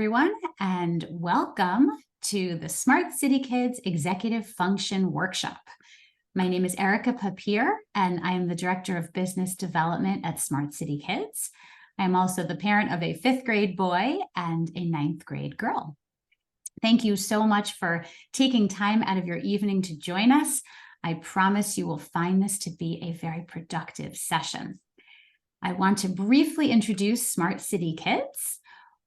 everyone, and welcome to the Smart City Kids Executive Function Workshop. My name is Erica Papier, and I am the Director of Business Development at Smart City Kids. I am also the parent of a 5th grade boy and a 9th grade girl. Thank you so much for taking time out of your evening to join us. I promise you will find this to be a very productive session. I want to briefly introduce Smart City Kids.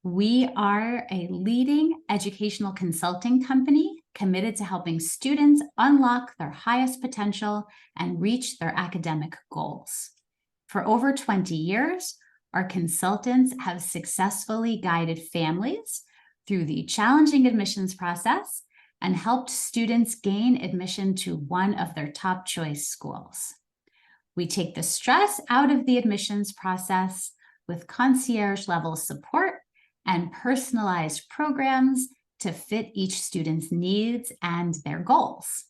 We are a leading educational consulting company committed to helping students unlock their highest potential and reach their academic goals. For over 20 years, our consultants have successfully guided families through the challenging admissions process and helped students gain admission to one of their top choice schools. We take the stress out of the admissions process with concierge level support and personalized programs to fit each student's needs and their goals.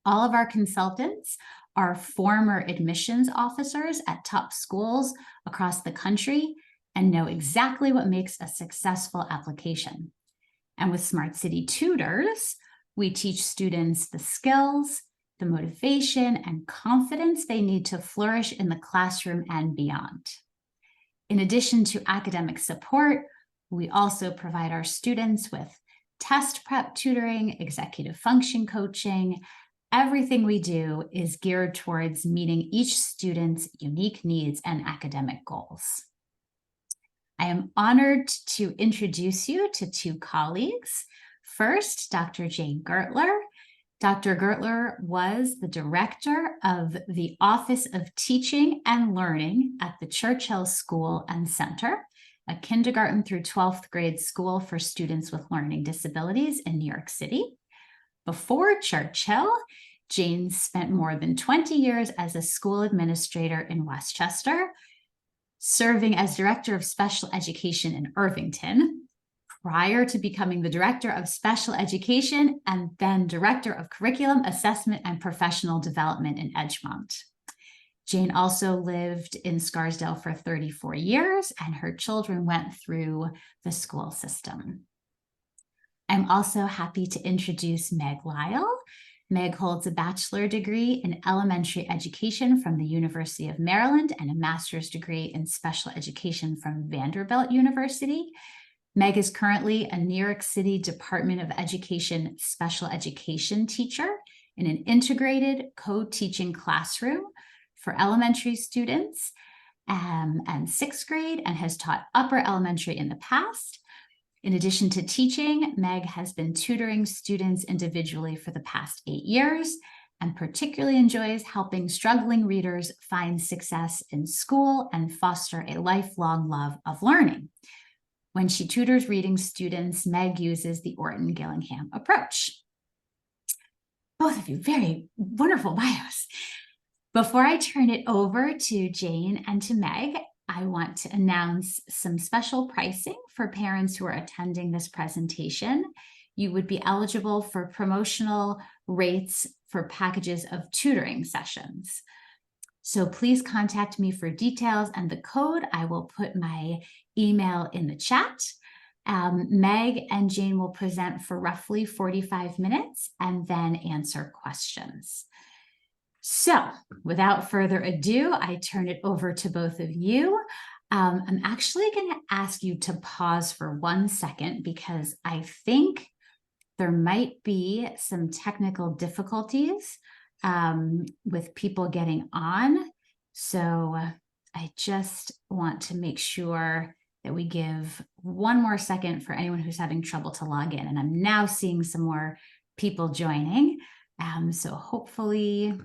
All of our consultants are former admissions officers at top schools across the country and know exactly what makes a successful application. And with Smart City Tutors, we teach students the skills, the motivation, and confidence they need to flourish in the classroom and beyond. In addition to academic support, we also provide our students with test prep tutoring, executive function coaching. Everything we do is geared towards meeting each student's unique needs and academic goals. I am honored to introduce you to two colleagues. First, Dr. Jane Gertler. Dr. Gertler was the director of the Office of Teaching and Learning at the Churchill School and Center, a kindergarten through 12th grade school for students with learning disabilities in New York City. Before Churchill, Jane spent more than 20 years as a school administrator in Westchester, serving as director of special education in Irvington, prior to becoming the director of special education and then director of curriculum assessment and professional development in Edgemont. Jane also lived in Scarsdale for 34 years, and her children went through the school system. I'm also happy to introduce Meghan Lisle. Meg holds a bachelor degree in elementary education from the University of Maryland and a master's degree in special education from Vanderbilt University. Meg is currently a New York City Department of Education special education teacher in an integrated co-teaching classroom for elementary students and 6th grade, and has taught upper elementary in the past. In addition to teaching, Meg has been tutoring students individually for the past 8 years and particularly enjoys helping struggling readers find success in school and foster a lifelong love of learning. When she tutors reading students, Meg uses the Orton-Gillingham approach. Both of you, very wonderful bios. Before I turn it over to Jane and to Meg, I want to announce some special pricing for parents who are attending this presentation. You would be eligible for promotional rates for packages of tutoring sessions. So please contact me for details and the code. I will put my email in the chat. Meg and Jane will present for roughly 45 minutes and then answer questions. So without further ado, I turn it over to both of you. I'm actually going to ask you to pause for 1 second because I think there might be some technical difficulties with people getting on. So I just want to make sure that we give 1 more second for anyone who's having trouble to log in. And I'm now seeing some more people joining. So hopefully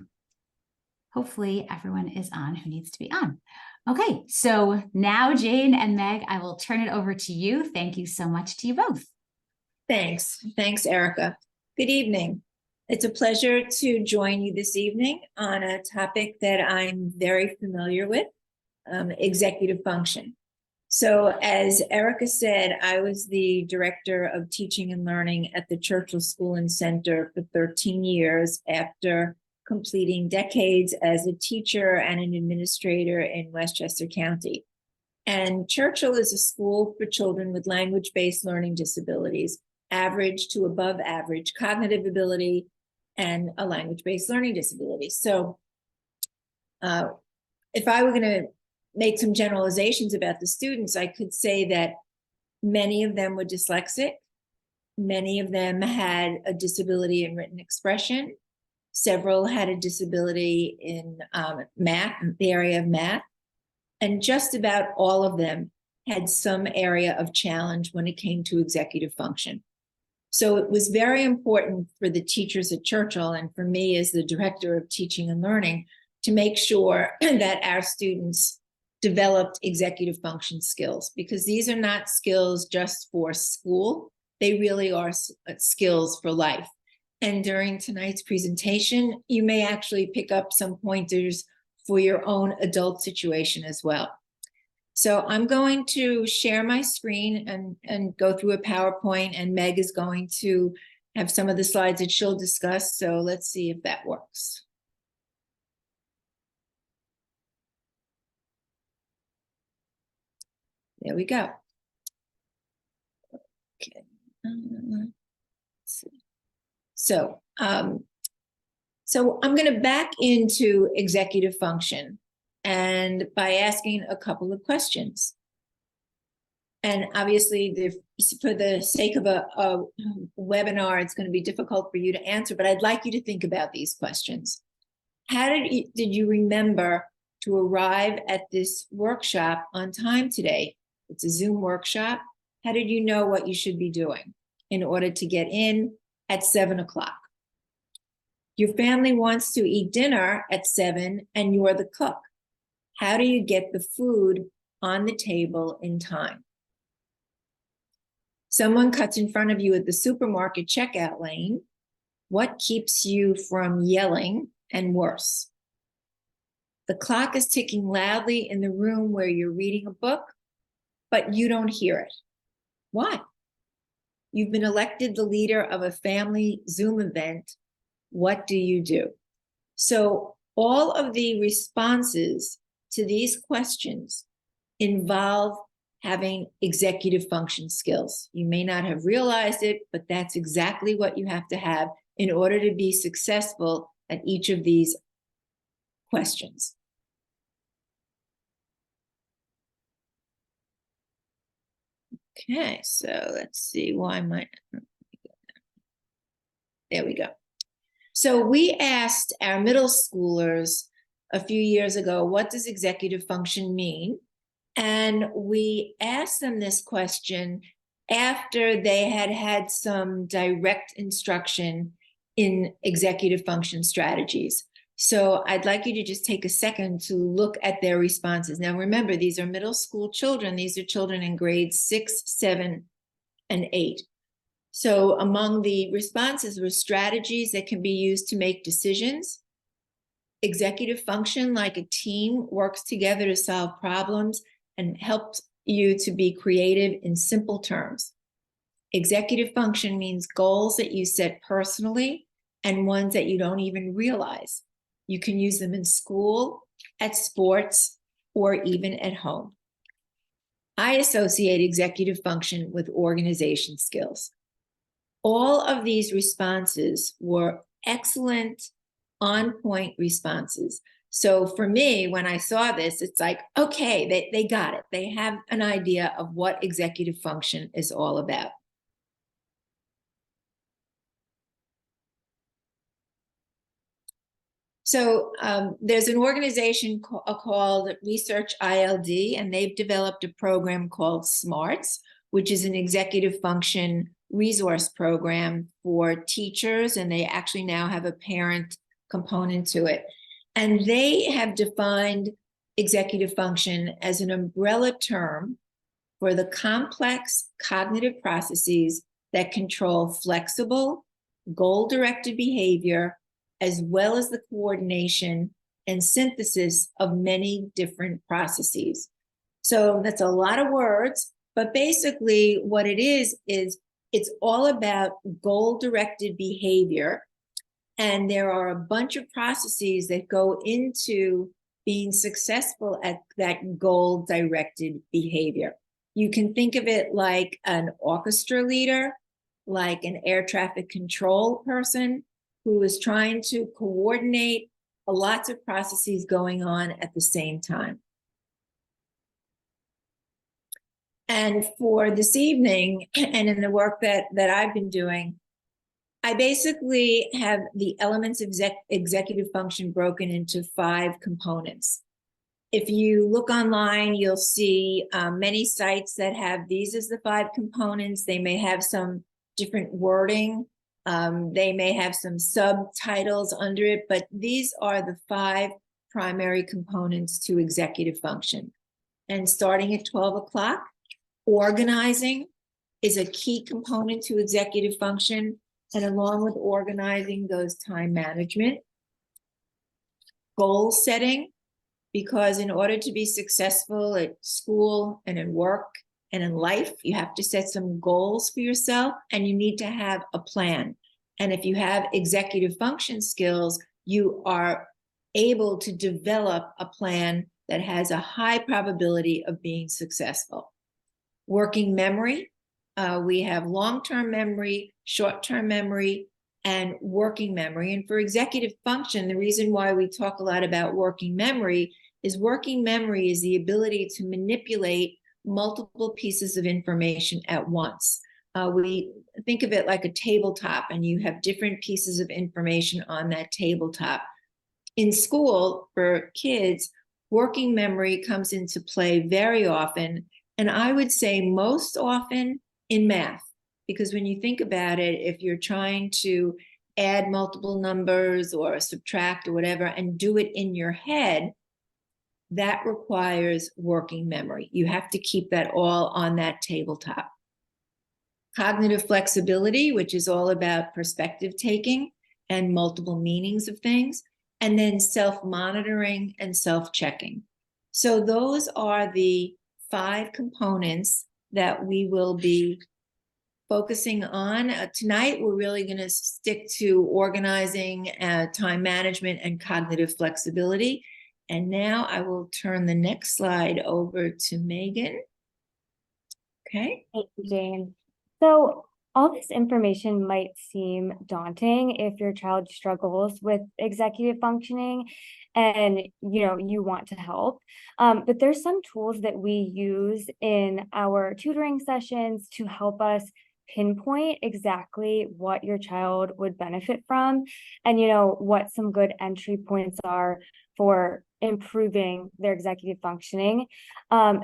everyone is on who needs to be on. Okay, so now Jane and Meg, I will turn it over to you. Thank you so much to you both. Thanks, Erica. Good evening. It's a pleasure to join you this evening on a topic that I'm very familiar with, executive function. So as Erica said, I was the director of teaching and learning at the Churchill School and Center for 13 years after completing decades as a teacher and an administrator in Westchester County. And Churchill is a school for children with language-based learning disabilities, average to above average cognitive ability, and a language-based learning disability. So if I were going to make some generalizations about the students, I could say that many of them were dyslexic. Many of them had a disability in written expression. Several had a disability in math, the area of math. And just about all of them had some area of challenge when it came to executive function. So it was very important for the teachers at Churchill and for me as the director of teaching and learning to make sure that our students developed executive function skills, because these are not skills just for school. They really are skills for life. And during tonight's presentation, you may actually pick up some pointers for your own adult situation as well. So I'm going to share my screen and go through a PowerPoint, and Meg is going to have some of the slides that she'll discuss. So let's see if that works. There we go. Okay. Let's see. So I'm going to back into executive function and by asking a couple of questions. And obviously, for the sake of a webinar, it's going to be difficult for you to answer, but I'd like you to think about these questions. How did you remember to arrive at this workshop on time today? It's a Zoom workshop. How did you know what you should be doing in order to get in at 7 o'clock? Your family wants to eat dinner at 7 and you're the cook. How do you get the food on the table in time? Someone cuts in front of you at the supermarket checkout lane. What keeps you from yelling and worse? The clock is ticking loudly in the room where you're reading a book, but you don't hear it. Why? You've been elected the leader of a family Zoom event. What do you do? So all of the responses to these questions involve having executive function skills. You may not have realized it, but that's exactly what you have to have in order to be successful at each of these questions. Okay, so let's see why there we go. So we asked our middle schoolers a few years ago, what does executive function mean? And we asked them this question after they had had some direct instruction in executive function strategies. So I'd like you to just take a second to look at their responses. Now, remember, these are middle school children. These are children in grades 6, 7, and 8. So among the responses were strategies that can be used to make decisions, executive function, like a team works together to solve problems and helps you to be creative in simple terms. Executive function means goals that you set personally and ones that you don't even realize. You can use them in school, at sports, or even at home. I associate executive function with organization skills. All of these responses were excellent, on-point responses. So for me, when I saw this, it's like, okay, they got it. They have an idea of what executive function is all about. So there's an organization called Research ILD, and they've developed a program called SMARTS, which is an executive function resource program for teachers, and they actually now have a parent component to it. And they have defined executive function as an umbrella term for the complex cognitive processes that control flexible, goal-directed behavior, as well as the coordination and synthesis of many different processes. So that's a lot of words, but basically what it is it's all about goal-directed behavior. And there are a bunch of processes that go into being successful at that goal-directed behavior. You can think of it like an orchestra leader, like an air traffic control person who is trying to coordinate lots of processes going on at the same time. And for this evening, and in the work that I've been doing, I basically have the elements of executive function broken into 5 components. If you look online, you'll see many sites that have these as the 5 components. They may have some different wording. They may have some subtitles under it, but these are the 5 primary components to executive function. And starting at 12 o'clock, organizing is a key component to executive function. And along with organizing goes time management, goal setting, because in order to be successful at school and in work and in life, you have to set some goals for yourself and you need to have a plan. And if you have executive function skills, you are able to develop a plan that has a high probability of being successful. Working memory, we have long-term memory, short-term memory, and working memory. And for executive function, the reason why we talk a lot about working memory is the ability to manipulate multiple pieces of information at once. We think of it like a tabletop, and you have different pieces of information on that tabletop. In school, for kids, working memory comes into play very often, and I would say most often in math, because when you think about it, if you're trying to add multiple numbers or subtract or whatever and do it in your head, that requires working memory. You have to keep that all on that tabletop. Cognitive flexibility, which is all about perspective taking and multiple meanings of things, and then self-monitoring and self-checking. So those are the 5 components that we will be focusing on. Tonight, we're really going to stick to organizing, time management, and cognitive flexibility. And now I will turn the next slide over to Megan. Okay. Thank you, Jane. So all this information might seem daunting if your child struggles with executive functioning and you want to help. But there's some tools that we use in our tutoring sessions to help us pinpoint exactly what your child would benefit from and what some good entry points are for improving their executive functioning.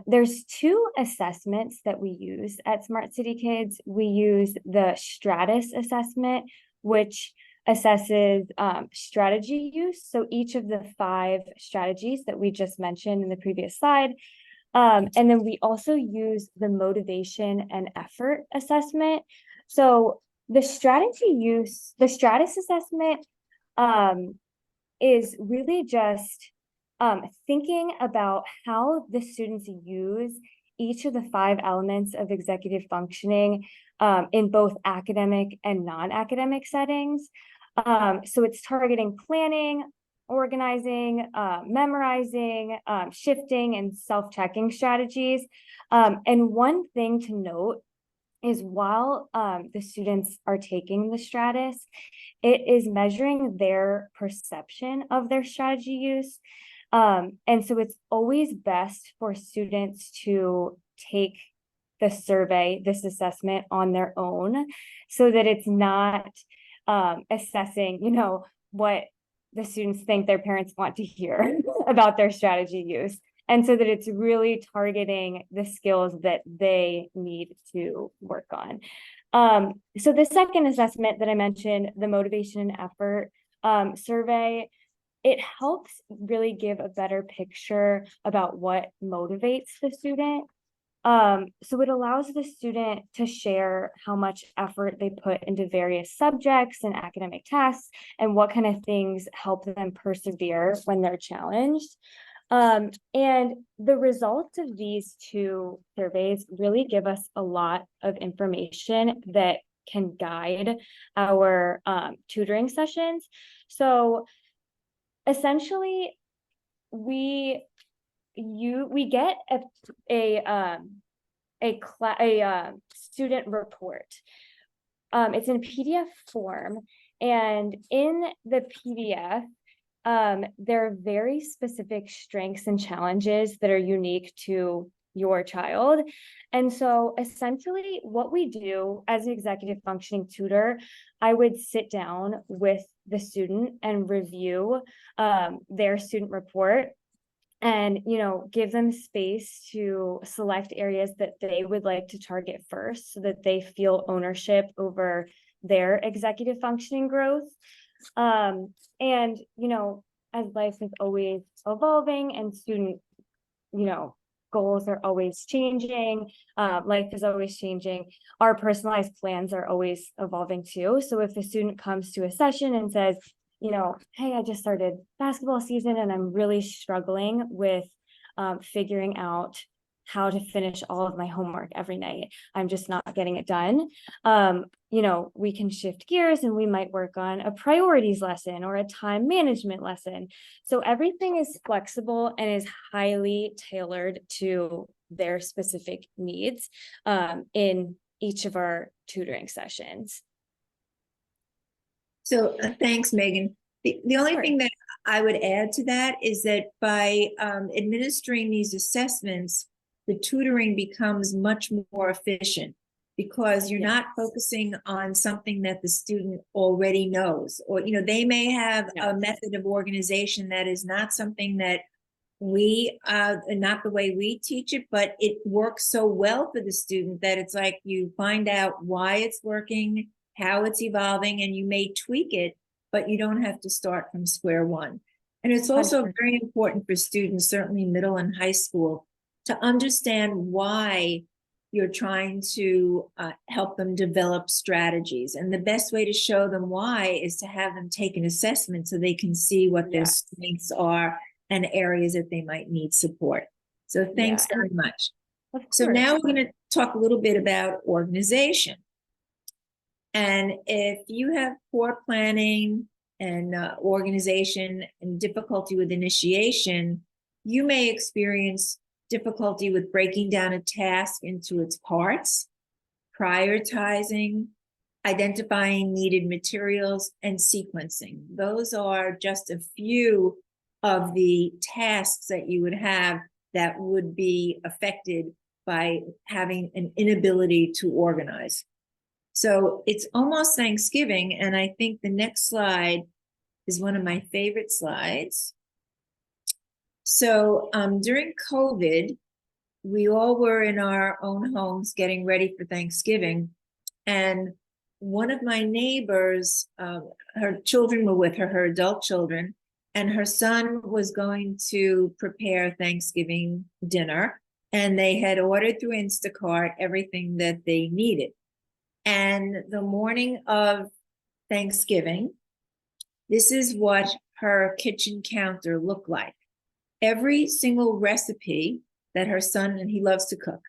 There's 2 assessments that we use at Smart City Kids. We use the Stratus assessment, which assesses strategy use. So each of the 5 strategies that we just mentioned in the previous slide. And then we also use the motivation and effort assessment. So the Stratus assessment is really just thinking about how the students use each of the 5 elements of executive functioning in both academic and non-academic settings. So it's targeting planning, organizing, memorizing, shifting, and self-checking strategies. And one thing to note is while the students are taking the Stratus, it is measuring their perception of their strategy use. And so it's always best for students to take the survey, this assessment on their own, so that it's not assessing, what the students think their parents want to hear about their strategy use. And so that it's really targeting the skills that they need to work on. So the second assessment that I mentioned, the motivation and effort survey, it helps really give a better picture about what motivates the student. So it allows the student to share how much effort they put into various subjects and academic tasks and what kind of things help them persevere when they're challenged. And the results of these 2 surveys really give us a lot of information that can guide our tutoring sessions. So essentially, we get a student report. It's in PDF form, and in the PDF, there are very specific strengths and challenges that are unique to your child. And so essentially what we do as an executive functioning tutor, I would sit down with the student and review their student report, and give them space to select areas that they would like to target first, so that they feel ownership over their executive functioning growth. And as life is always evolving and student goals are always changing, life is always changing, our personalized plans are always evolving too. So if a student comes to a session and says, hey, I just started basketball season and I'm really struggling with figuring out how to finish all of my homework every night, I'm just not getting it done. We can shift gears and we might work on a priorities lesson or a time management lesson. So everything is flexible and is highly tailored to their specific needs in each of our tutoring sessions. So thanks, Megan. The only thing that I would add to that is that by administering these assessments, the tutoring becomes much more efficient, because you're not focusing on something that the student already knows, or they may have a method of organization that is not something that not the way we teach it, but it works so well for the student that it's like you find out why it's working, how it's evolving, and you may tweak it, but you don't have to start from square one. And it's also 100%. very important for students, certainly middle and high school, to understand why you're trying to help them develop strategies. And the best way to show them why is to have them take an assessment so they can see what their strengths are and areas that they might need support. So thanks very much. So now we're going to talk a little bit about organization. And if you have poor planning and organization and difficulty with initiation, you may experience difficulty with breaking down a task into its parts, prioritizing, identifying needed materials, and sequencing. Those are just a few of the tasks that you would have that would be affected by having an inability to organize. So it's almost Thanksgiving, and I think the next slide is one of my favorite slides. So during COVID, we all were in our own homes getting ready for Thanksgiving. And one of my neighbors, her children were with her, her adult children, and her son was going to prepare Thanksgiving dinner. And they had ordered through Instacart everything that they needed. And the morning of Thanksgiving, this is what her kitchen counter looked like. Every single recipe that her son, and he loves to cook,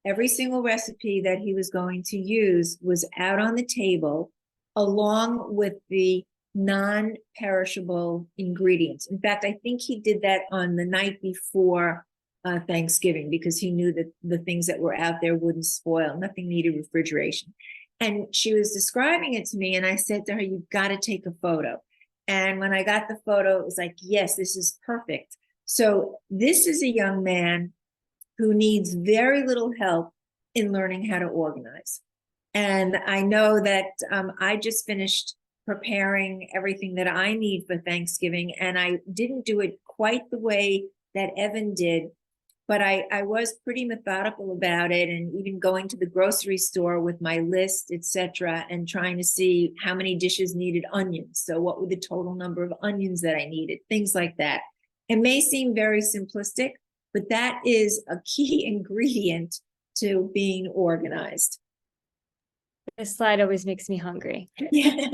every single recipe that he was going to use was out on the table, along with the non-perishable ingredients. In fact, I think he did that on the night before Thanksgiving, because he knew that the things that were out there wouldn't spoil. Nothing needed refrigeration. And she was describing it to me, and I said to her, you've got to take a photo. And when I got the photo, it was like, yes, this is perfect. So this is a young man who needs very little help in learning how to organize. And I know that I just finished preparing everything that I need for Thanksgiving, and I didn't do it quite the way that Evan did, but I was pretty methodical about it, and even going to the grocery store with my list, etc., and trying to see how many dishes needed onions. So what were the total number of onions that I needed, things like that. It may seem very simplistic, but that is a key ingredient to being organized. This slide always makes me hungry. Yeah.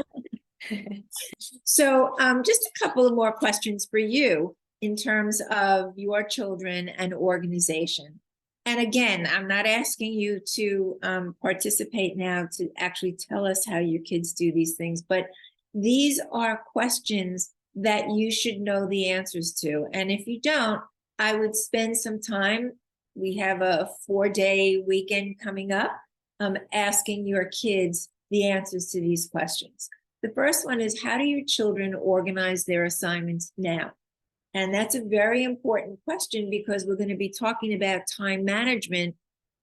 So just a couple of more questions for you in terms of your children and organization. And again, I'm not asking you to participate now to actually tell us how your kids do these things, but these are questions that you should know the answers to. And if you don't, I would spend some time. We have a 4-day weekend coming up, asking your kids the answers to these questions. The first one is, how do your children organize their assignments now? And that's a very important question because we're going to be talking about time management,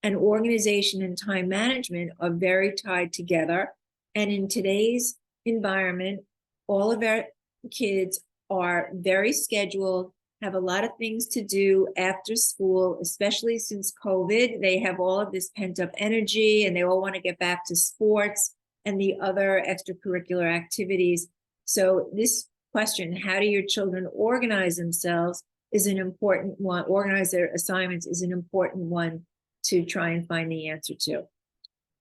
and organization and time management are very tied together. And in today's environment, all of our kids are very scheduled, have a lot of things to do after school, especially since COVID. They have all of this pent up energy and they all want to get back to sports and the other extracurricular activities. So this question, how do your children organize themselves, is an important one. Organize their assignments is an important one to try and find the answer to.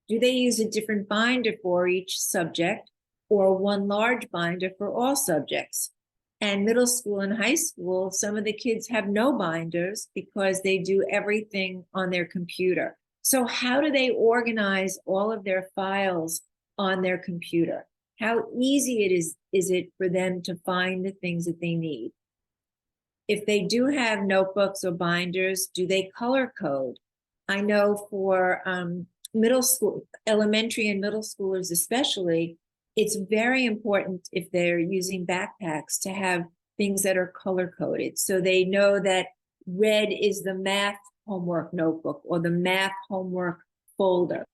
Do they use a different binder for each subject or one large binder for all subjects? And middle school and high school, some of the kids have no binders because they do everything on their computer. So how do they organize all of their files on their computer? How easy is it for them to find the things that they need? If they do have notebooks or binders, do they color code? I know for middle school, elementary and middle schoolers especially, it's very important if they're using backpacks to have things that are color coded. So they know that red is the math homework notebook or the math homework folder.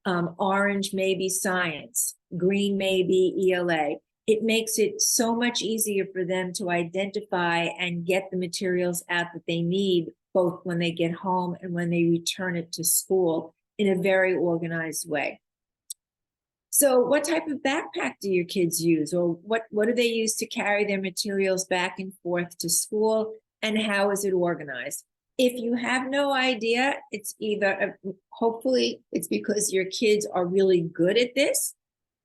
Orange may be science, green may be ELA. It makes it so much easier for them to identify and get the materials out that they need, both when they get home and when they return it to school in a very organized way. So what type of backpack do your kids use, or what do they use to carry their materials back and forth to school, and how is it organized? If you have no idea, it's either, hopefully it's because your kids are really good at this.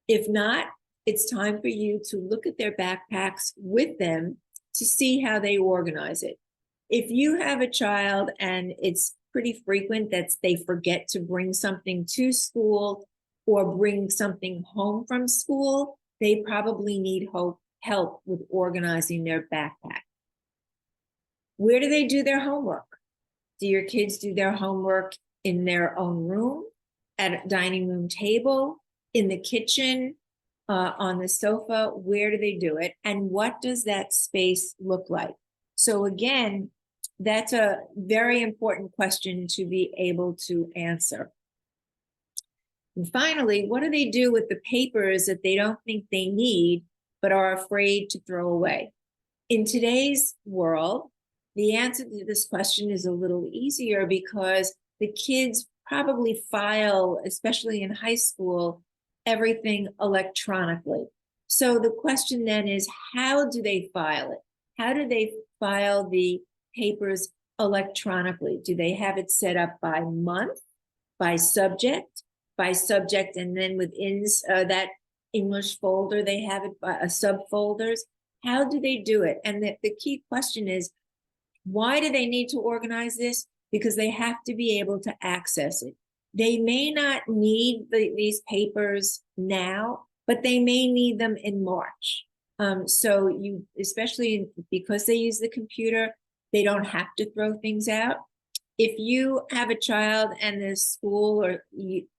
If not, it's time for you to look at their backpacks with them to see how they organize it. If you have a child and it's pretty frequent that they forget to bring something to school or bring something home from school, they probably need help with organizing their backpack. Where do they do their homework? Do your kids do their homework in their own room, at a dining room table, in the kitchen, on the sofa? Where do they do it? And what does that space look like? So again, that's a very important question to be able to answer. And finally, what do they do with the papers that they don't think they need, but are afraid to throw away? In today's world, the answer to this question is a little easier because the kids probably file, especially in high school, everything electronically. So the question then is, how do they file it? How do they file the papers electronically? Do they have it set up by month, by subject, and then within that English folder, they have it by subfolders? How do they do it? And the key question is, why do they need to organize this? Because they have to be able to access it. They may not need these papers now, but they may need them in March. So you, especially because they use the computer, they don't have to throw things out. If you have a child and the school or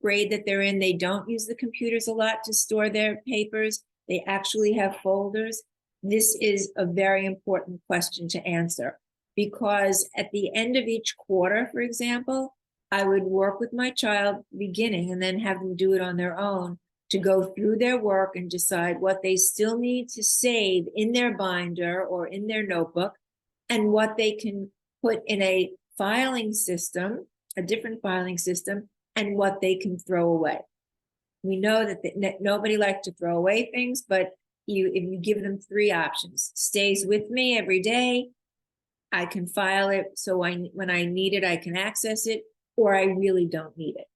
grade that they're in, they don't use the computers a lot to store their papers, they actually have folders. This is a very important question to answer, because at the end of each quarter, for example, I would work with my child beginning and then have them do it on their own to go through their work and decide what they still need to save in their binder or in their notebook, and what they can put in a filing system, a different filing system, and what they can throw away. We know that nobody likes to throw away things, but if you give them 3 options: stays with me every day, I can file it so when I need it, I can access it, or I really don't need it.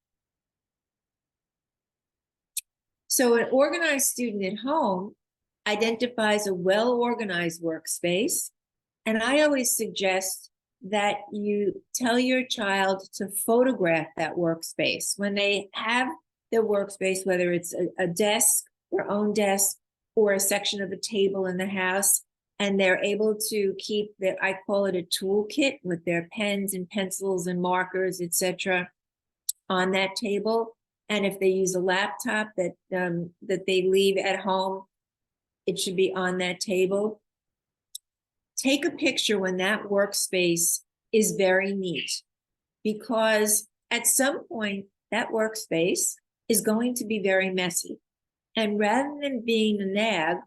So an organized student at home identifies a well-organized workspace. And I always suggest that you tell your child to photograph that workspace. When they have their workspace, whether it's a desk, their own desk, or a section of a table in the house, and they're able to keep their, I call it a toolkit with their pens and pencils and markers, etc., on that table. And if they use a laptop that they leave at home, it should be on that table. Take a picture when that workspace is very neat, because at some point that workspace is going to be very messy. And rather than being a nag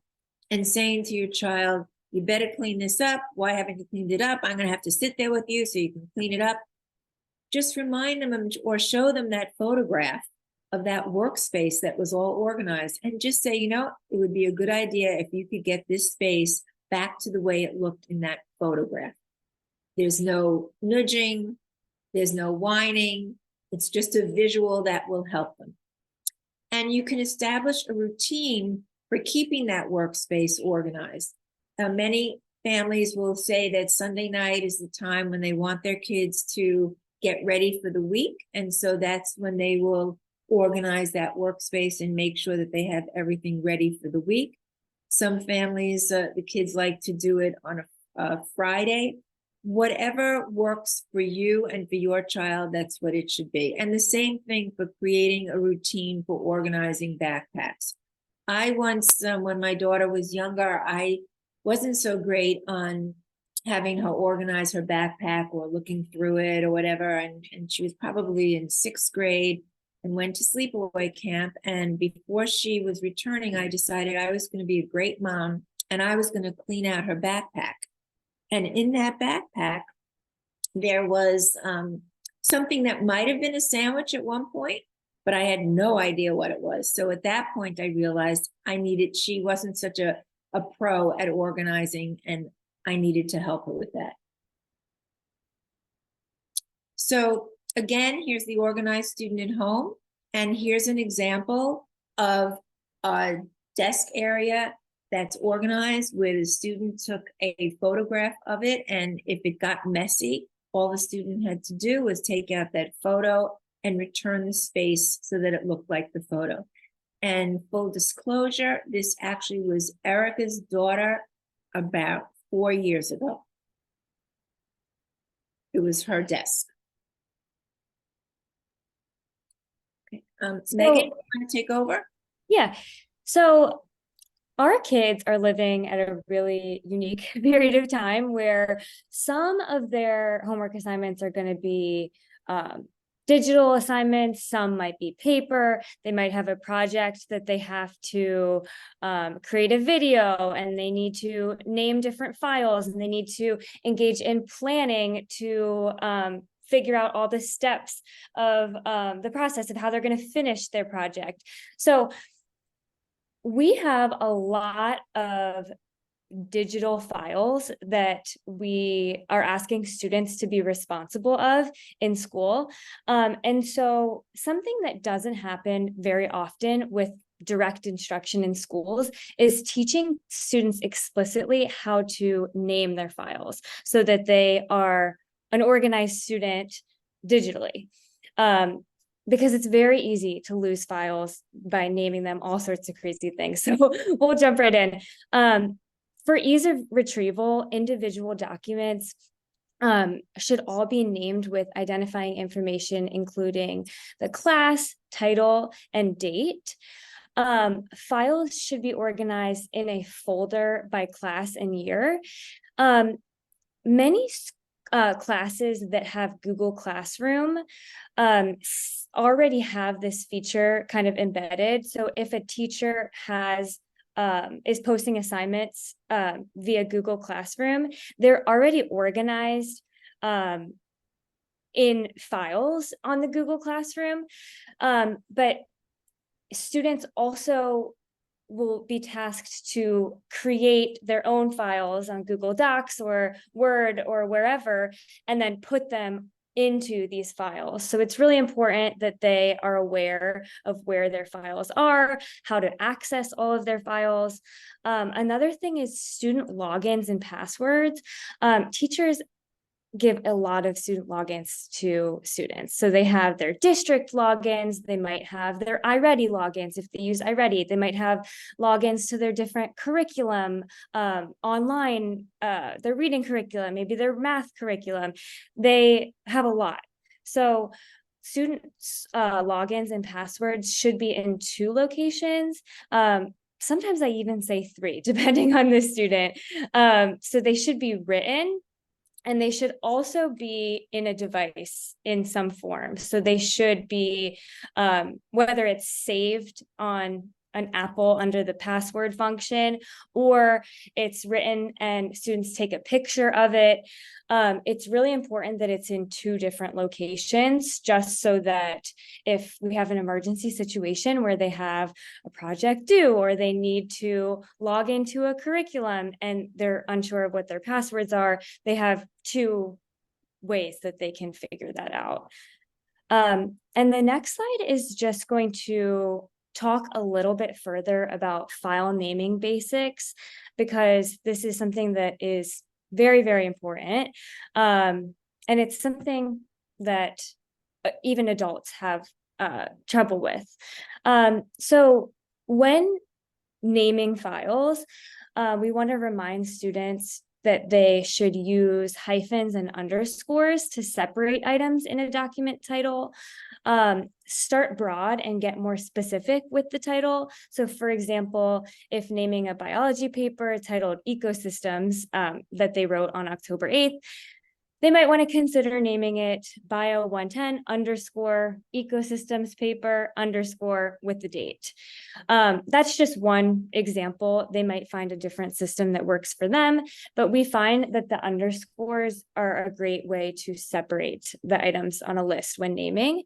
and saying to your child, you better clean this up, why haven't you cleaned it up? I'm going to have to sit there with you so you can clean it up. Just remind them or show them that photograph of that workspace that was all organized, and just say, you know, it would be a good idea if you could get this space back to the way it looked in that photograph. There's no nudging, there's no whining. It's just a visual that will help them. And you can establish a routine for keeping that workspace organized. Many families will say that Sunday night is the time when they want their kids to get ready for the week. And so that's when they will organize that workspace and make sure that they have everything ready for the week. Some families, the kids like to do it on a Friday. Whatever works for you and for your child, that's what it should be. And the same thing for creating a routine for organizing backpacks. I once, when my daughter was younger, I wasn't so great on having her organize her backpack or looking through it or whatever. And she was probably in 6th grade and went to sleepaway camp. And before she was returning, I decided I was going to be a great mom and I was going to clean out her backpack. And in that backpack, there was something that might have been a sandwich at one point, but I had no idea what it was. So at that point, I realized she wasn't such a pro at organizing, and I needed to help her with that. So again, here's the organized student at home. And here's an example of a desk area that's organized where the student took a photograph of it. And if it got messy, all the student had to do was take out that photo and return the space so that it looked like the photo. And full disclosure, this actually was Erica's daughter about 4 years ago. It was her desk. Okay. Megan, you want to take over? Yeah. So our kids are living at a really unique period of time where some of their homework assignments are going to be digital assignments, some might be paper, they might have a project that they have to create a video and they need to name different files and they need to engage in planning to figure out all the steps of the process of how they're going to finish their project. So we have a lot of digital files that we are asking students to be responsible of in school. And so something that doesn't happen very often with direct instruction in schools is teaching students explicitly how to name their files so that they are an organized student digitally. Because it's very easy to lose files by naming them all sorts of crazy things. So we'll jump right in. For ease of retrieval, individual documents should all be named with identifying information, including the class, title, and date. Files should be organized in a folder by class and year. Many classes that have Google Classroom already have this feature kind of embedded. So if a teacher is posting assignments via Google Classroom, they're already organized in files on the Google Classroom. But students also will be tasked to create their own files on Google Docs or Word or wherever, and then put them into these files. So it's really important that they are aware of where their files are, how to access all of their files. Another thing is student logins and passwords. Teachers give a lot of student logins to students. So they have their district logins, they might have their iReady logins. If they use iReady, they might have logins to their different curriculum, online, their reading curriculum, maybe their math curriculum. They have a lot. So students' logins and passwords should be in 2 locations. Sometimes I even say 3, depending on the student. So they should be written, and they should also be in a device in some form. So they should be, whether it's saved on an Apple under the password function, or it's written and students take a picture of it. It's really important that it's in 2 different locations, just so that if we have an emergency situation where they have a project due, or they need to log into a curriculum and they're unsure of what their passwords are, they have 2 ways that they can figure that out. And the next slide is just going to talk a little bit further about file naming basics, because this is something that is very, very important. And it's something that even adults have trouble with. So when naming files, we want to remind students that they should use hyphens and underscores to separate items in a document title. Start broad and get more specific with the title. So for example, if naming a biology paper titled Ecosystems that they wrote on October 8th, they might want to consider naming it Bio 110 underscore Ecosystems paper underscore with the date. That's just one example. They might find a different system that works for them, but we find that the underscores are a great way to separate the items on a list when naming.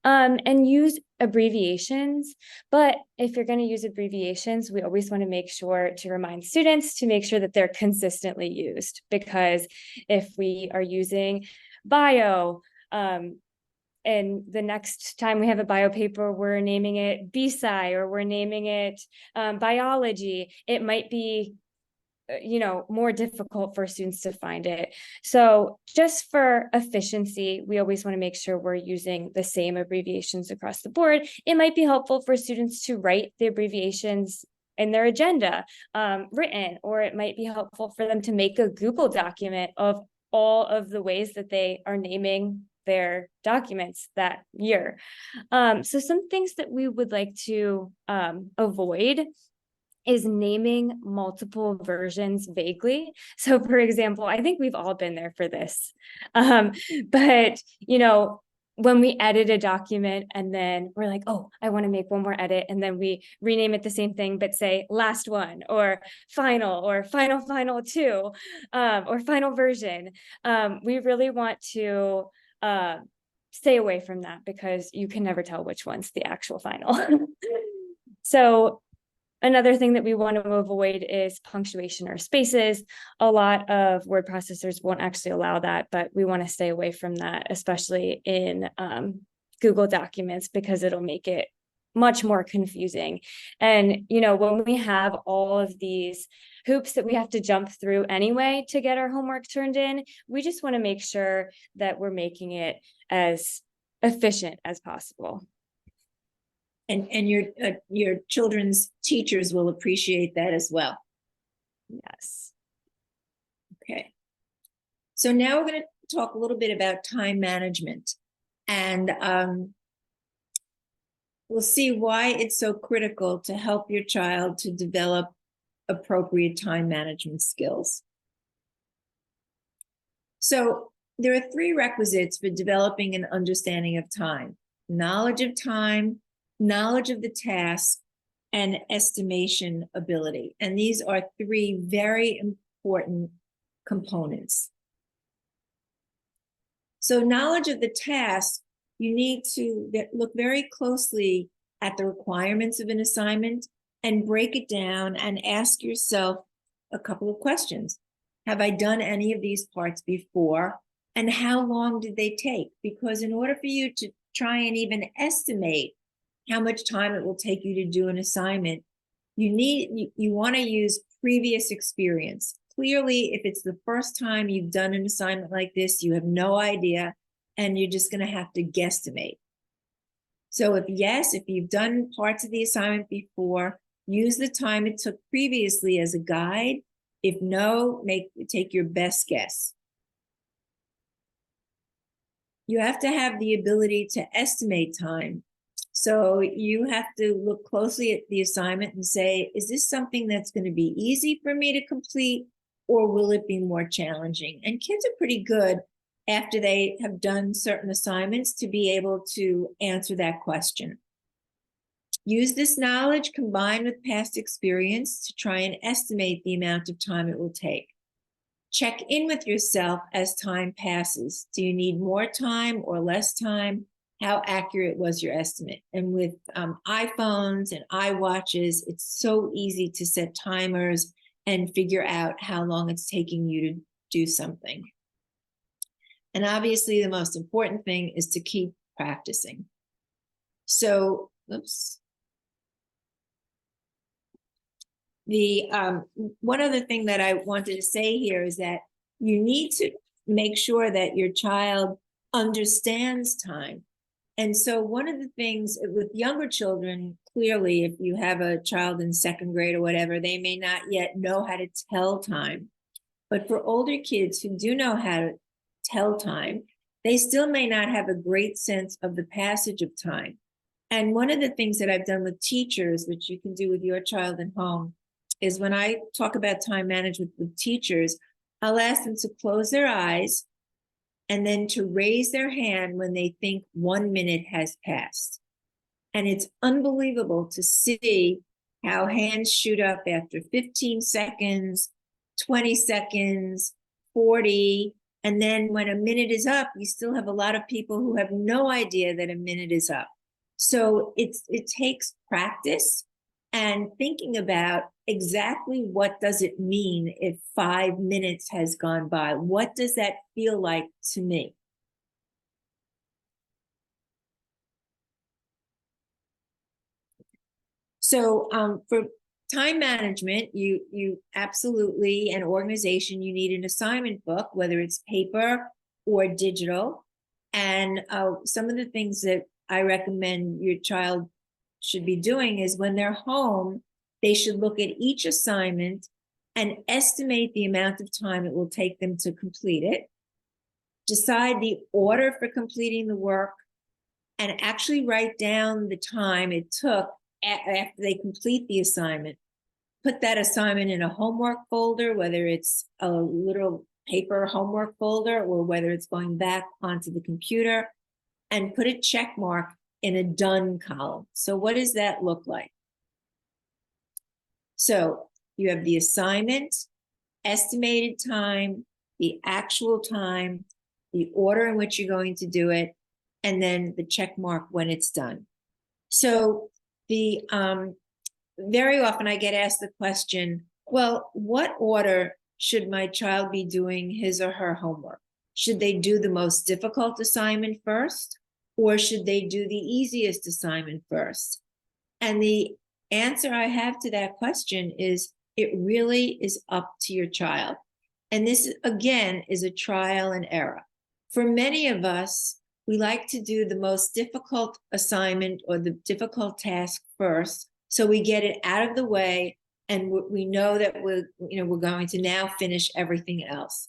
And use abbreviations. But if you're going to use abbreviations, we always want to make sure to remind students to make sure that they're consistently used, because if we are using bio, and the next time we have a bio paper, we're naming it BSci, or we're naming it biology, it might be more difficult for students to find it. So just for efficiency, we always want to make sure we're using the same abbreviations across the board. It might be helpful for students to write the abbreviations in their agenda written, or it might be helpful for them to make a Google document of all of the ways that they are naming their documents that year. So some things that we would like to avoid is naming multiple versions vaguely. So for example, I think we've all been there for this. But when we edit a document and then we're like, oh, I want to make one more edit, and then we rename it the same thing, but say last one, or final 2, or final version. We really want to stay away from that, because you can never tell which one's the actual final. So another thing that we want to avoid is punctuation or spaces. A lot of word processors won't actually allow that, but we want to stay away from that, especially in Google Documents, because it'll make it much more confusing. And, when we have all of these hoops that we have to jump through anyway to get our homework turned in, we just want to make sure that we're making it as efficient as possible. And your children's teachers will appreciate that as well. Yes. Okay. So now we're going to talk a little bit about time management, and we'll see why it's so critical to help your child to develop appropriate time management skills. So there are 3 requisites for developing an understanding of time: knowledge of time, knowledge of the task, and estimation ability. And these are 3 very important components. So knowledge of the task, you need to look very closely at the requirements of an assignment and break it down and ask yourself a couple of questions. Have I done any of these parts before? And how long did they take? Because in order for you to try and even estimate how much time it will take you to do an assignment, you want to use previous experience. clearly, if it's the first time you've done an assignment like this, you have no idea, and you're just going to have to guesstimate. So if yes, if you've done parts of the assignment before, use the time it took previously as a guide. If no, take your best guess. You have to have the ability to estimate time. So you have to look closely at the assignment and say, is this something that's going to be easy for me to complete, or will it be more challenging? And kids are pretty good after they have done certain assignments to be able to answer that question. Use this knowledge combined with past experience to try and estimate the amount of time it will take. Check in with yourself as time passes. Do you need more time or less time? How accurate was your estimate? And with iPhones and iWatches, it's so easy to set timers and figure out how long it's taking you to do something. And obviously, the most important thing is to keep practicing. So, oops. One other thing that I wanted to say here is that you need to make sure that your child understands time. And so one of the things with younger children, clearly, if you have a child in second grade or whatever, they may not yet know how to tell time. But for older kids who do know how to tell time, they still may not have a great sense of the passage of time. And one of the things that I've done with teachers, which you can do with your child at home, is when I talk about time management with teachers, I'll ask them to close their eyes and then to raise their hand when they think 1 minute has passed. And it's unbelievable to see how hands shoot up after 15 seconds, 20 seconds, 40. And then when a minute is up, you still have a lot of people who have no idea that a minute is up. So it takes practice and thinking about exactly what does it mean if 5 minutes has gone by? What does that feel like to me? So for time management, you absolutely, an organization, you need an assignment book, whether it's paper or digital. And some of the things that I recommend your child should be doing is when they're home, they should look at each assignment and estimate the amount of time it will take them to complete it, decide the order for completing the work, and actually write down the time it took after they complete the assignment. Put that assignment in a homework folder, whether it's a little paper homework folder or whether it's going back onto the computer, and put a check mark in a done column. So what does that look like? So you have the assignment, estimated time, the actual time, the order in which you're going to do it, and then the check mark when it's done. So the very often I get asked the question, well, what order should my child be doing his or her homework? Should they do the most difficult assignment first, or should they do the easiest assignment first? And the answer I have to that question is it really is up to your child. And this, again, is a trial and error. For many of us, we like to do the most difficult assignment or the difficult task first, so we get it out of the way and we know that we're going to now finish everything else.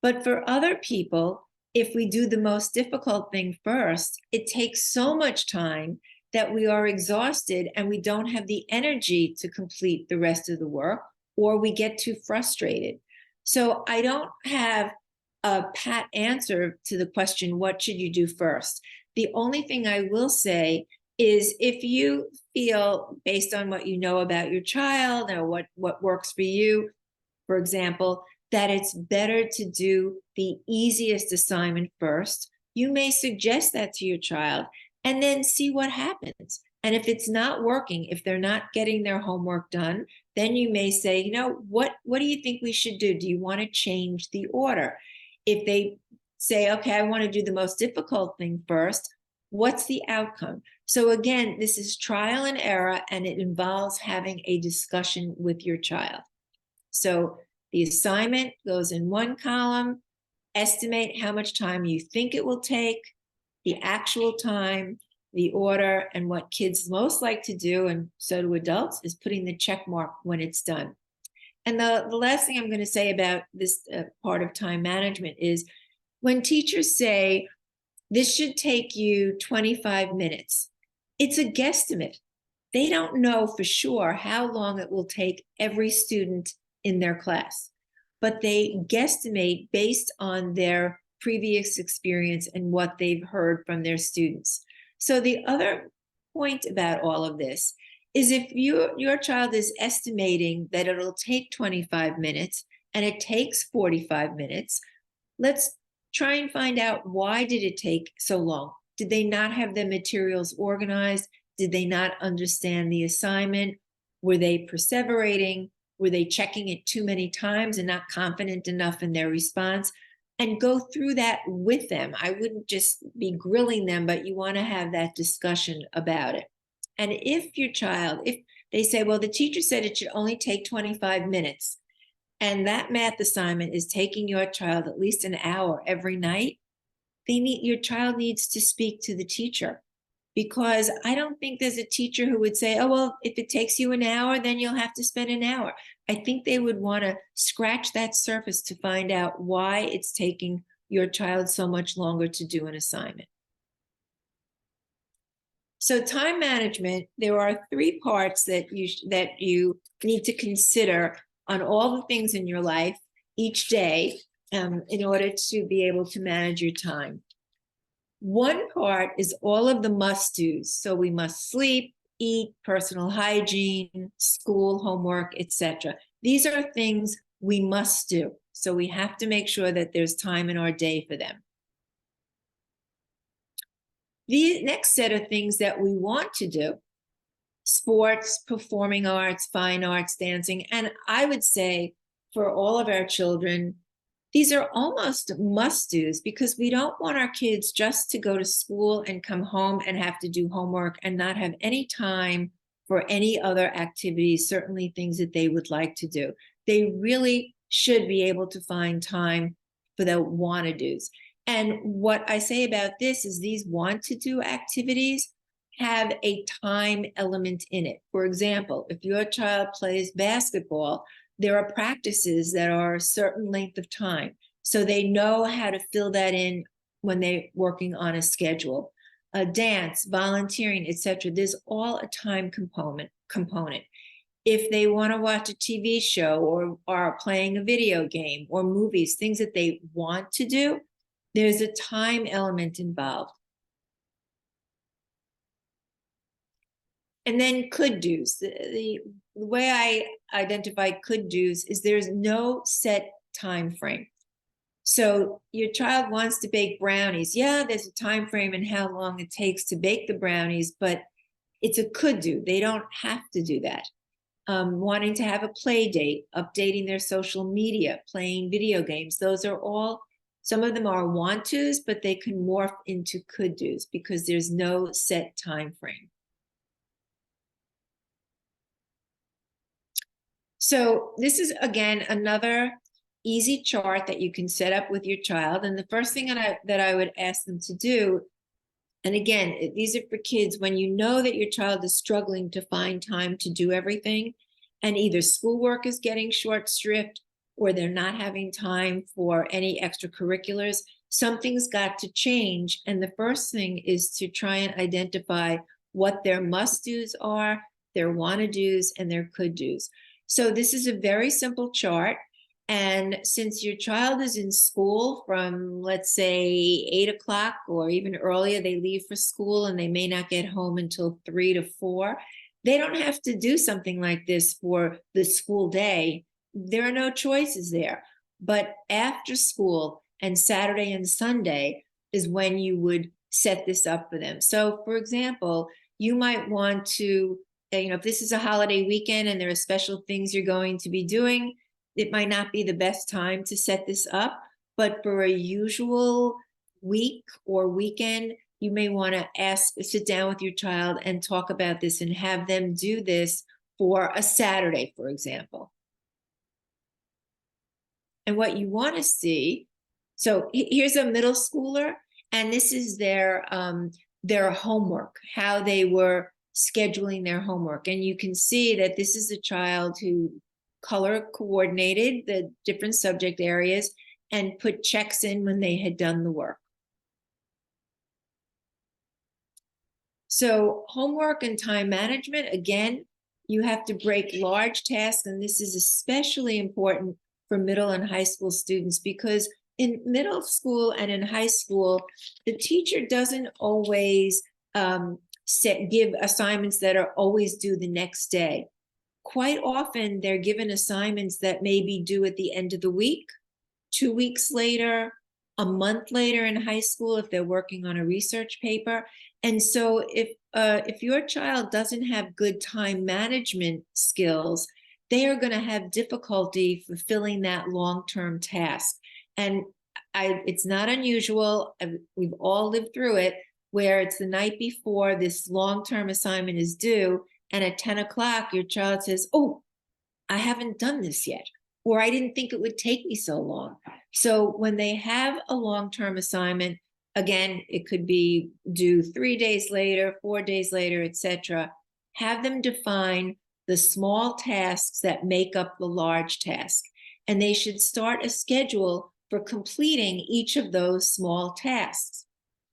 But for other people, if we do the most difficult thing first, it takes so much time that we are exhausted and we don't have the energy to complete the rest of the work, or we get too frustrated. So I don't have a pat answer to the question, what should you do first? The only thing I will say is if you feel, based on what you know about your child or what works for you, for example, that it's better to do the easiest assignment first, you may suggest that to your child and then see what happens. And if it's not working, if they're not getting their homework done, then you may say, what do you think we should do? Do you want to change the order? If they say, okay, I want to do the most difficult thing first, what's the outcome? So again, this is trial and error, and it involves having a discussion with your child. So The assignment goes in one column, estimate how much time you think it will take, the actual time, the order, and what kids most like to do, and so do adults, is putting the check mark when it's done. And the last thing I'm going to say about this part of time management is when teachers say, this should take you 25 minutes, it's a guesstimate. They don't know for sure how long it will take every student in their class, but they guesstimate based on their previous experience and what they've heard from their students. So the other point about all of this is if your child is estimating that it'll take 25 minutes and it takes 45 minutes, let's try and find out, why did it take so long? Did they not have the materials organized? Did they not understand the assignment? Were they perseverating? Were they checking it too many times and not confident enough in their response? And go through that with them. I wouldn't just be grilling them, but you want to have that discussion about it. And if your child, if they say, well, the teacher said it should only take 25 minutes, and that math assignment is taking your child at least an hour every night, your child needs to speak to the teacher. Because I don't think there's a teacher who would say, oh, well, if it takes you an hour, then you'll have to spend an hour. I think they would want to scratch that surface to find out why it's taking your child so much longer to do an assignment. So time management, there are 3 parts that you need to consider on all the things in your life each day in order to be able to manage your time. One part is all of the must-dos. So we must sleep, eat, personal hygiene, school, homework, etc. These are things we must do. So we have to make sure that there's time in our day for them. The next set of things that we want to do: sports, performing arts, fine arts, dancing. And I would say for all of our children, these are almost must-dos, because we don't want our kids just to go to school and come home and have to do homework and not have any time for any other activities, certainly things that they would like to do. They really should be able to find time for the want-to-dos. And what I say about this is these want-to-do activities have a time element in it. For example, if your child plays basketball, there are practices that are a certain length of time, so they know how to fill that in when they're working on a schedule. Dance, volunteering, etc. There's all a time component. If they want to watch a TV show or are playing a video game or movies, things that they want to do, there's a time element involved. And then could-dos. The way I identify could-dos is there's no set time frame. So your child wants to bake brownies. Yeah, there's a time frame in how long it takes to bake the brownies, but it's a could-do. They don't have to do that. Wanting to have a play date, updating their social media, playing video games. Those are all, some of them are want-tos, but they can morph into could-dos because there's no set time frame. So this is, again, another easy chart that you can set up with your child. And the first thing that I would ask them to do, and again, these are for kids when you know that your child is struggling to find time to do everything, and either schoolwork is getting short shrift or they're not having time for any extracurriculars, something's got to change. And the first thing is to try and identify what their must-dos are, their wanna-dos, and their could-dos. So this is a very simple chart. And since your child is in school from, let's say, 8 o'clock or even earlier, they leave for school and they may not get home until 3 to 4, they don't have to do something like this for the school day. There are no choices there. But after school and Saturday and Sunday is when you would set this up for them. So, for example, you might want to, if this is a holiday weekend and there are special things you're going to be doing, it might not be the best time to set this up, but for a usual week or weekend, you may want to sit down with your child and talk about this and have them do this for a Saturday, for example. And what you want to see, so here's a middle schooler, and this is their homework, how they were scheduling their homework. And you can see that this is a child who color coordinated the different subject areas and put checks in when they had done the work. So homework and time management, again, you have to break large tasks, and this is especially important for middle and high school students, because in middle school and in high school, the teacher doesn't always give assignments that are always due the next day. Quite often, they're given assignments that may be due at the end of the week, 2 weeks later, a month later in high school if they're working on a research paper. And so if your child doesn't have good time management skills, they are going to have difficulty fulfilling that long-term task. And it's not unusual, we've all lived through it, where it's the night before this long-term assignment is due, and at 10 o'clock, your child says, oh, I haven't done this yet, or I didn't think it would take me so long. So when they have a long-term assignment, again, it could be due 3 days later, 4 days later, etc. Have them define the small tasks that make up the large task. And they should start a schedule for completing each of those small tasks.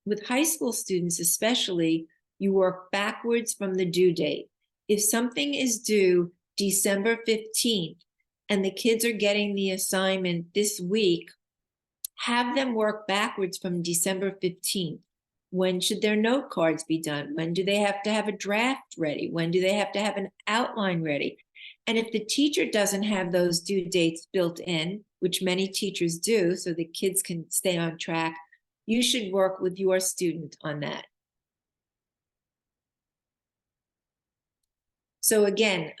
With high school students especially, you work backwards from the due date. If something is due December 15th and the kids are getting the assignment this week, have them work backwards from December 15th. When should their note cards be done? When do they have to have a draft ready? When do they have to have an outline ready? And if the teacher doesn't have those due dates built in, which many teachers do, so the kids can stay on track, you should work with your student on that. So again,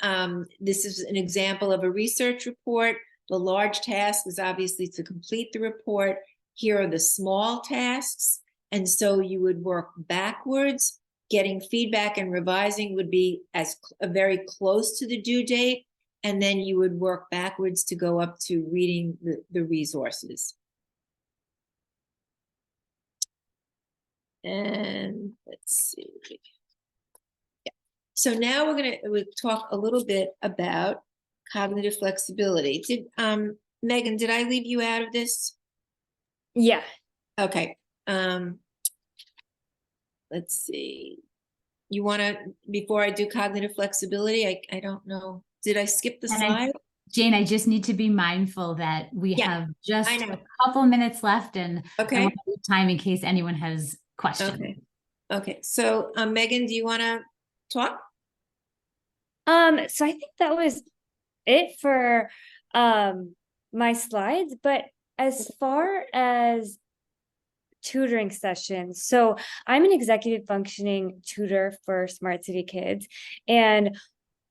this is an example of a research report. The large task is obviously to complete the report. Here are the small tasks. And so you would work backwards. Getting feedback and revising would be very close to the due date. And then you would work backwards to go up to reading the resources. And let's see. Yeah. So now we'll talk a little bit about cognitive flexibility. Megan, did I leave you out of this? Yeah. Okay. Let's see. You want to, before I do cognitive flexibility, I don't know. Did I skip the slide? Jane, I just need to be mindful that we have just a couple minutes left, and I want to leave time in case anyone has questions. Okay. So Megan, do you want to talk? So I think that was it for my slides, but as far as tutoring sessions, so I'm an executive functioning tutor for Smart City Kids, and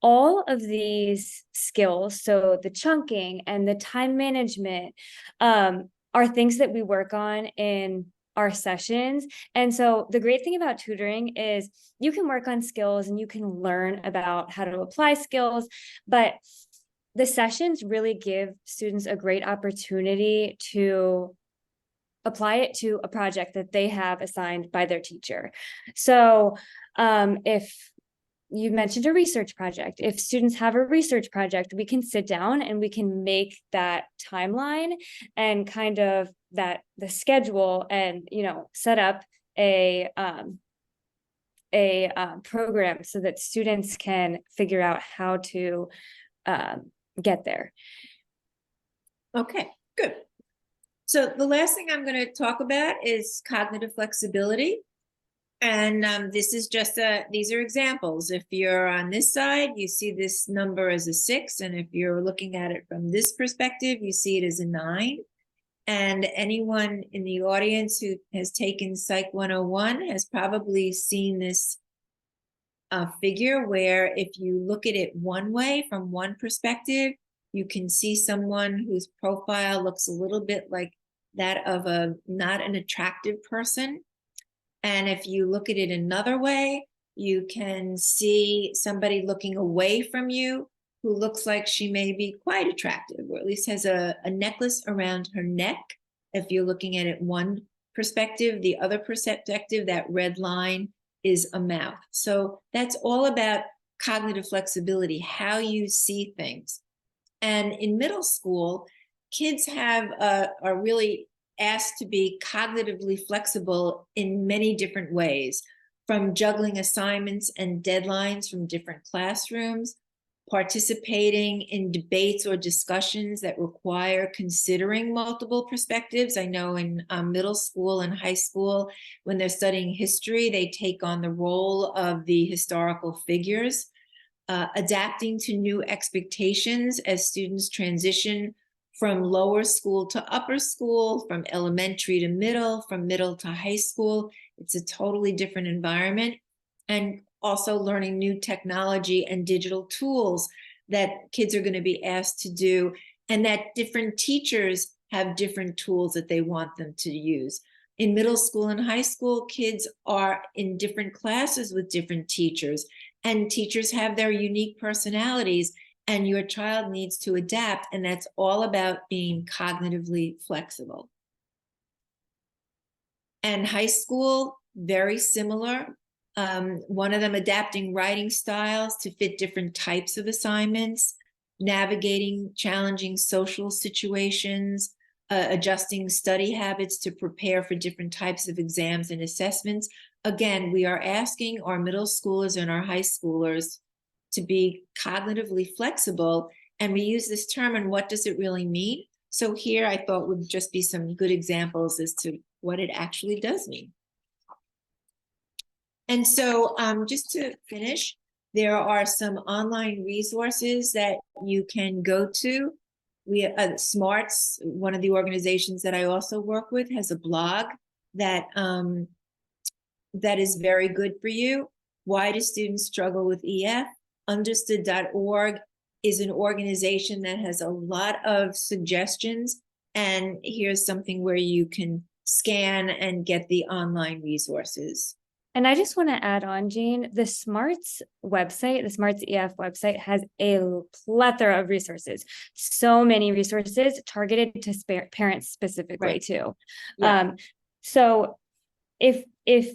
all of these skills, so the chunking and the time management, are things that we work on in our sessions. And so the great thing about tutoring is you can work on skills and you can learn about how to apply skills, but the sessions really give students a great opportunity to apply it to a project that they have assigned by their teacher. So if you mentioned a research project, if students have a research project, we can sit down and we can make that timeline and kind of the schedule, and set up a program so that students can figure out how to get there. Okay, good. So the last thing I'm going to talk about is cognitive flexibility. And this is just these are examples. If you're on this side, you see this number as a 6. And if you're looking at it from this perspective, you see it as a 9. And anyone in the audience who has taken Psych 101 has probably seen this figure where if you look at it one way from one perspective, you can see someone whose profile looks a little bit like that of not an attractive person. And if you look at it another way, you can see somebody looking away from you who looks like she may be quite attractive, or at least has a necklace around her neck. If you're looking at it one perspective, the other perspective, that red line is a mouth. So that's all about cognitive flexibility, how you see things. And in middle school, kids are really asked to be cognitively flexible in many different ways, from juggling assignments and deadlines from different classrooms, participating in debates or discussions that require considering multiple perspectives. I know in middle school and high school, when they're studying history, they take on the role of the historical figures. Adapting to new expectations as students transition from lower school to upper school, from elementary to middle, from middle to high school. It's a totally different environment. And also learning new technology and digital tools that kids are going to be asked to do, and that different teachers have different tools that they want them to use. In middle school and high school, kids are in different classes with different teachers, and teachers have their unique personalities, and your child needs to adapt, and that's all about being cognitively flexible. And high school, very similar. One of them adapting writing styles to fit different types of assignments, navigating challenging social situations, adjusting study habits to prepare for different types of exams and assessments. Again, we are asking our middle schoolers and our high schoolers to be cognitively flexible, and we use this term, and what does it really mean? So here I thought would just be some good examples as to what it actually does mean. And so just to finish, there are some online resources that you can go to. Smarts, one of the organizations that I also work with, has a blog that that is very good for you. Why do students struggle with EF? Understood.org is an organization that has a lot of suggestions. And here's something where you can scan and get the online resources. And I just want to add on, Jane, the Smarts website, the Smarts EF website, has a plethora of resources. So many resources targeted to parents specifically, right, too. Yeah. So if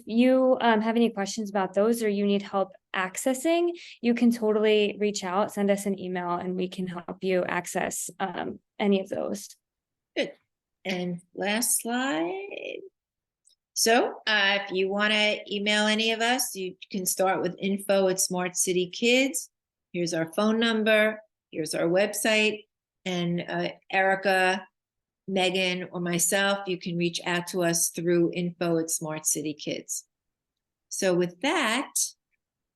you have any questions about those, or you need help accessing, you can totally reach out, send us an email, and we can help you access any of those. Good. And last slide. So if you want to email any of us, you can start with info@Smart City Kids. Here's our phone number. Here's our website. And Erica, Megan, or myself, you can reach out to us through info@Smart City Kids. So with that,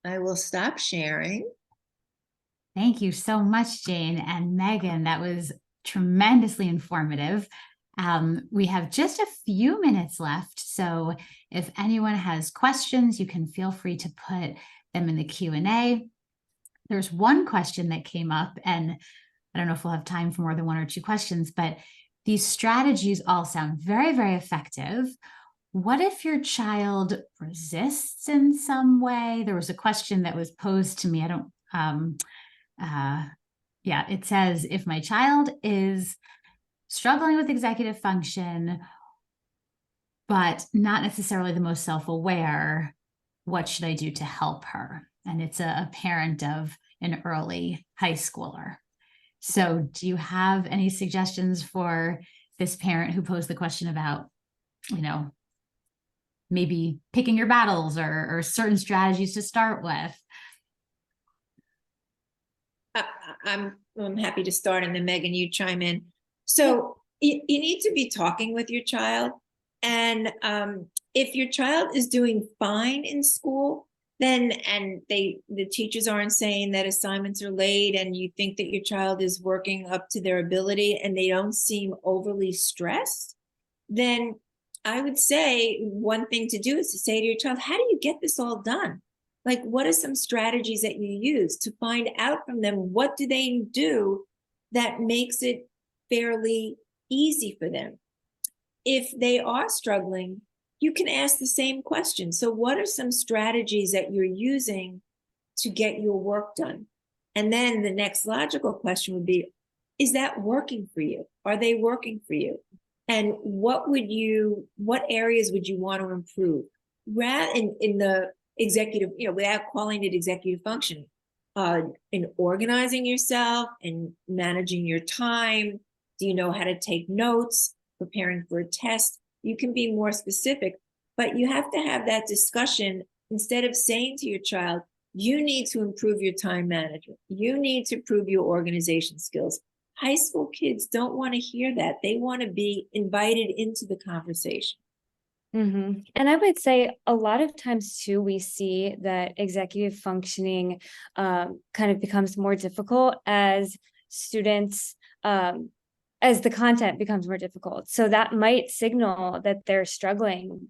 I will stop sharing. Thank you so much, Jane and Megan. That was tremendously informative. We have just a few minutes left, so if anyone has questions, you can feel free to put them in the Q&A. There's one question that came up, and I don't know if we'll have time for more than one or two questions, but these strategies all sound very, very effective. What if your child resists in some way? There was a question that was posed to me. It says, if my child is struggling with executive function, but not necessarily the most self-aware, what should I do to help her? And it's a parent of an early high schooler. So do you have any suggestions for this parent who posed the question about, maybe picking your battles or certain strategies to start with? I'm happy to start, and then Megan, you chime in. So you need to be talking with your child. And if your child is doing fine in school, then, and the teachers aren't saying that assignments are late, and you think that your child is working up to their ability and they don't seem overly stressed, then I would say one thing to do is to say to your child, how do you get this all done? Like, what are some strategies that you use to find out from them? What do they do that makes it fairly easy for them? If they are struggling, you can ask the same question. So what are some strategies that you're using to get your work done? And then the next logical question would be, is that working for you? Are they working for you? And what areas would you want to improve? Rather in the executive, without calling it executive function, in organizing yourself and managing your time. Do you know how to take notes, preparing for a test? You can be more specific, but you have to have that discussion instead of saying to your child, you need to improve your time management. You need to improve your organization skills. High school kids don't want to hear that. They want to be invited into the conversation. And I would say a lot of times too, we see that executive functioning kind of becomes more difficult as students, as the content becomes more difficult. So that might signal that they're struggling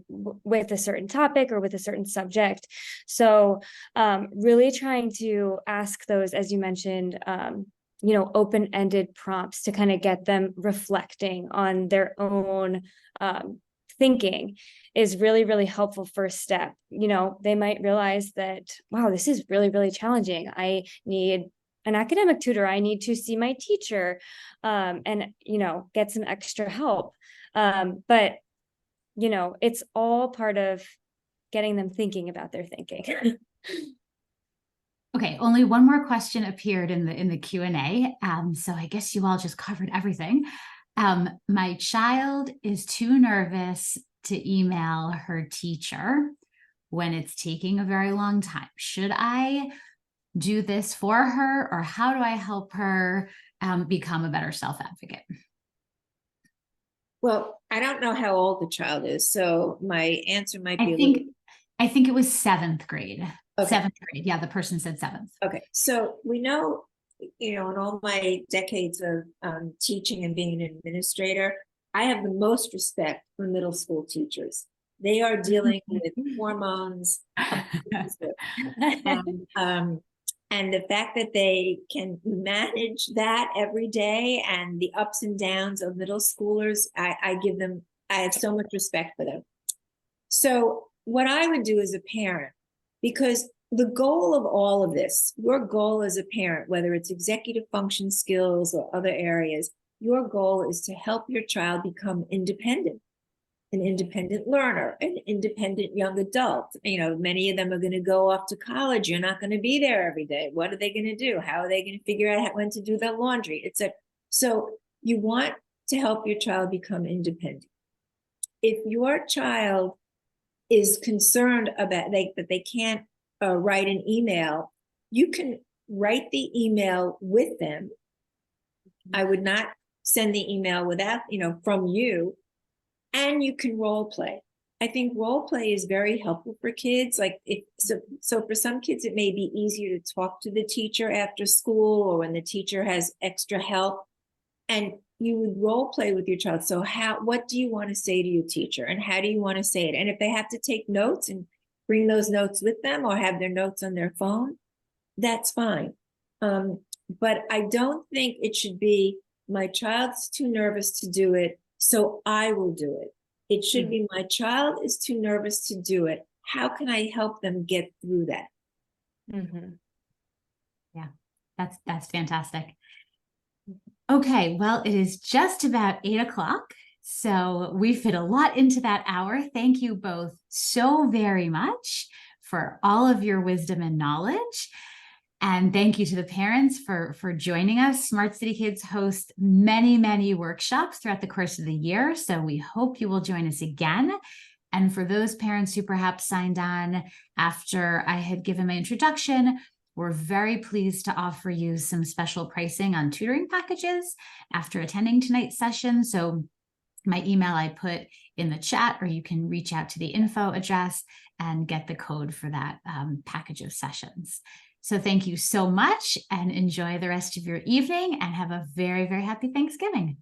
with a certain topic or with a certain subject. So really trying to ask those, as you mentioned, open-ended prompts to kind of get them reflecting on their own thinking is really, really helpful first step. They might realize that, wow, this is really, really challenging. I need an academic tutor. I need to see my teacher and, get some extra help. But it's all part of getting them thinking about their thinking. Okay, only one more question appeared in the Q&A. So I guess you all just covered everything. My child is too nervous to email her teacher when it's taking a very long time. Should I do this for her, or how do I help her become a better self-advocate? Well, I don't know how old the child is, so my answer might be I think it was 7th grade. Okay. 7th grade. Yeah, the person said 7th. Okay, so we know, in all my decades of teaching and being an administrator, I have the most respect for middle school teachers. They are dealing with hormones, and the fact that they can manage that every day and the ups and downs of middle schoolers, I have so much respect for them. So what I would do as a parent, because the goal of all of this, your goal as a parent, whether it's executive function skills or other areas, your goal is to help your child become independent, an independent learner, an independent young adult. Many of them are going to go off to college. You're not going to be there every day. What are they going to do? How are they going to figure out when to do their laundry, etc.? So you want to help your child become independent. If your child is concerned about that they can't write an email, you can write the email with them. I would not send the email without, from you, and you can role play. I think role play is very helpful for kids. So for some kids, it may be easier to talk to the teacher after school or when the teacher has extra help, and you would role play with your child. So what do you want to say to your teacher, and how do you want to say it? And if they have to take notes and bring those notes with them or have their notes on their phone, that's fine. But I don't think it should be, my child's too nervous to do it, so I will do it. It should be, my child is too nervous to do it. How can I help them get through that? Yeah, that's fantastic. Okay, well, it is just about 8 o'clock. So we fit a lot into that hour. Thank you both so very much for all of your wisdom and knowledge. And thank you to the parents for joining us. Smart City Kids host many, many workshops throughout the course of the year. So we hope you will join us again. And for those parents who perhaps signed on after I had given my introduction, we're very pleased to offer you some special pricing on tutoring packages after attending tonight's session. So my email I put in the chat, or you can reach out to the info address and get the code for that package of sessions. So thank you so much, and enjoy the rest of your evening, and have a very, very happy Thanksgiving.